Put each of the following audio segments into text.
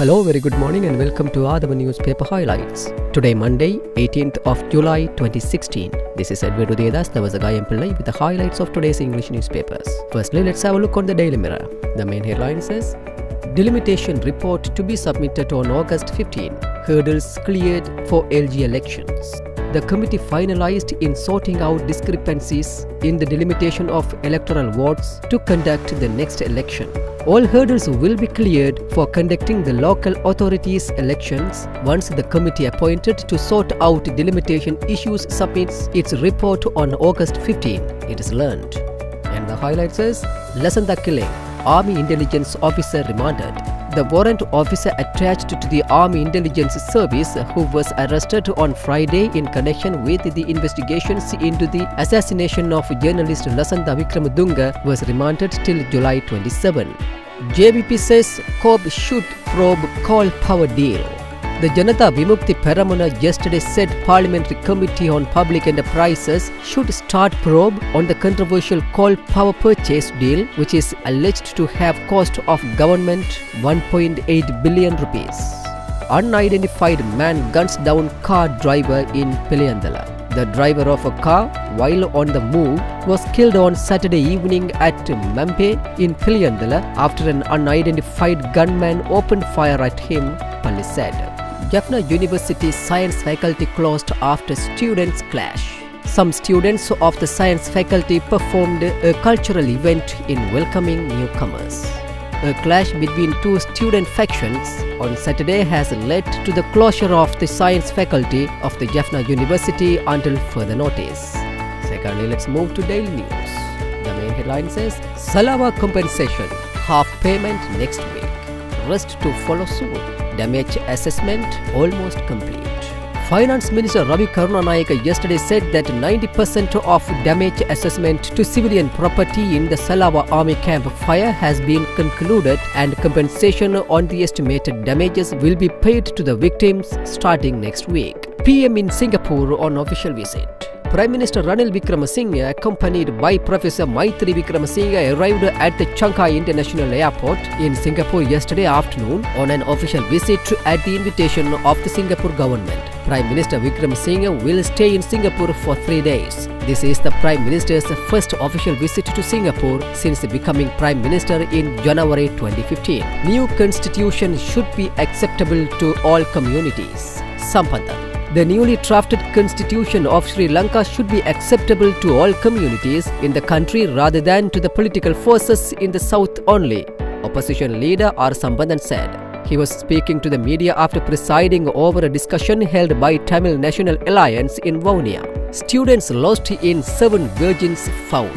Hello, very good morning and welcome to Athavan newspaper highlights. Today Monday, 18th of July 2016. This is Edward Udedas, Navasagayam Pillai with the highlights of today's English newspapers. Firstly, let's have a look on the Daily Mirror. The main headline says, Delimitation report to be submitted on August 15. Hurdles cleared for LG elections. The committee finalized in sorting out discrepancies in the delimitation of electoral wards to conduct the next election. All hurdles will be cleared for conducting the local authorities' elections once the committee appointed to sort out delimitation issues submits its report on August 15, it is learned. And the highlight says, Lasantha killing, Army Intelligence Officer remanded. The warrant officer attached to the Army Intelligence Service who was arrested on Friday in connection with the investigations into the assassination of journalist Lasantha Wickramadunga was remanded till July 27. JVP says COB should probe coal power deal. The Janata Vimukti Peramuna yesterday said Parliamentary Committee on Public Enterprises should start probe on the controversial coal power purchase deal, which is alleged to have cost of government 1.8 billion rupees. Unidentified man guns down car driver in Piliyandala. The driver of a car, while on the move, was killed on Saturday evening at Mampe in Piliyandala after an unidentified gunman opened fire at him, police said. Jaffna University Science Faculty closed after students clash. Some students of the science faculty performed a cultural event in welcoming newcomers. A clash between two student factions on Saturday has led to the closure of the science faculty of the Jaffna University until further notice. Secondly, let's move to Daily News. The main headline says, Salawa compensation, half payment next week. Rest to follow soon. Damage assessment almost complete. Finance Minister Ravi Karunanayake yesterday said that 90% of damage assessment to civilian property in the Salawa Army Camp fire has been concluded and compensation on the estimated damages will be paid to the victims starting next week. PM in Singapore on official visit. Prime Minister Ranil Wickramasinghe, accompanied by Professor Maitri Wickramasinghe, arrived at the Changhai International Airport in Singapore yesterday afternoon on an official visit at the invitation of the Singapore government. Prime Minister Wickramasinghe will stay in Singapore for 3 days. This is the Prime Minister's first official visit to Singapore since becoming Prime Minister in January 2015. New constitution should be acceptable to all communities. Sampatha. The newly drafted constitution of Sri Lanka should be acceptable to all communities in the country rather than to the political forces in the south only, opposition leader R. Sambandhan said. He was speaking to the media after presiding over a discussion held by Tamil National Alliance in Vavuniya. Students lost in 7 virgins found.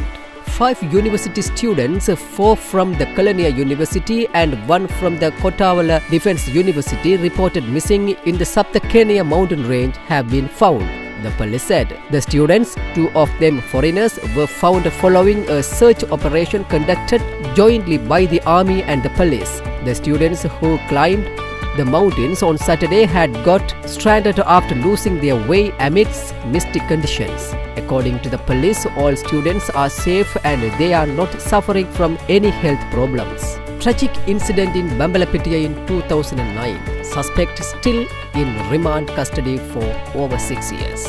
5 university students, 4 from the Kelaniya University and 1 from the Kottavala Defence University reported missing in the Saptakenia mountain range have been found, the police said. The students, 2 of them foreigners, were found following a search operation conducted jointly by the army and the police. The students who climbed the mountains on Saturday had got stranded after losing their way amidst misty conditions. According to the police, all students are safe and they are not suffering from any health problems. Tragic incident in Bambalapitiya in 2009. Suspect still in remand custody for over 6 years.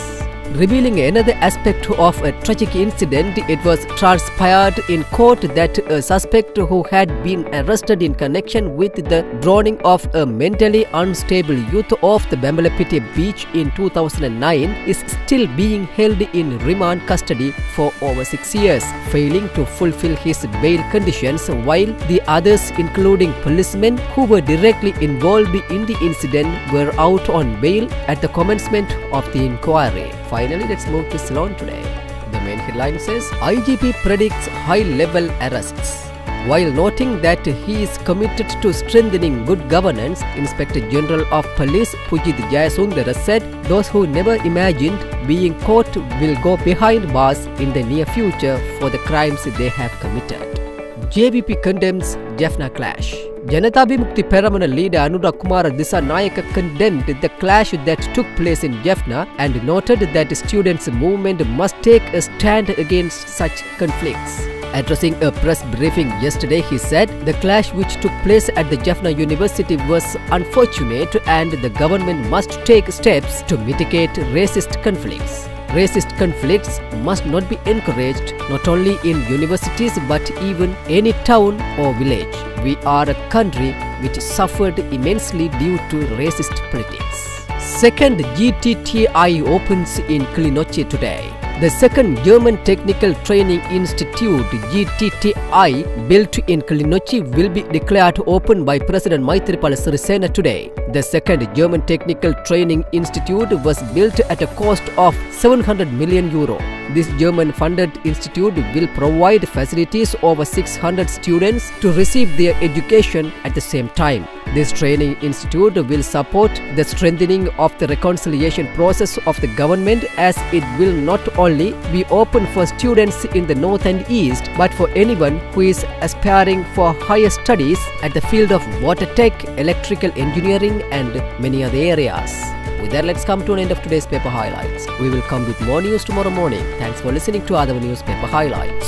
Revealing another aspect of a tragic incident, it was transpired in court that a suspect who had been arrested in connection with the drowning of a mentally unstable youth off the Bambalapitiya beach in 2009 is still being held in remand custody for over 6 years, failing to fulfill his bail conditions, while the others, including policemen who were directly involved in the incident, were out on bail at the commencement of the inquiry. Finally, let's move to Ceylon today. The main headline says, IGP predicts high-level arrests. While noting that he is committed to strengthening good governance, Inspector General of Police Pujith Jayasundara said those who never imagined being caught will go behind bars in the near future for the crimes they have committed. JVP condemns Jaffna clash. Janata Vimukti Peramuna leader Anura Kumara Dissanayake condemned the clash that took place in Jaffna and noted that students' movement must take a stand against such conflicts. Addressing a press briefing yesterday, he said the clash which took place at the Jaffna University was unfortunate and the government must take steps to mitigate racist conflicts. Racist conflicts must not be encouraged not only in universities but even any town or village. We are a country which suffered immensely due to racist politics. Second GTTI opens in Kilinochchi today. The second German Technical Training Institute GTTI built in Kilinochchi will be declared open by President Maithripala Sirisena today. The second German Technical Training Institute was built at a cost of €700 million. This German-funded institute will provide facilities over 600 students to receive their education at the same time. This training institute will support the strengthening of the reconciliation process of the government, as it will not only be open for students in the north and east but for anyone who is aspiring for higher studies at the field of water tech, electrical engineering and many other areas. With that, let's come to an end of today's paper highlights. We will come with more news tomorrow morning. Thanks for listening to Athavan Newspaper Highlights.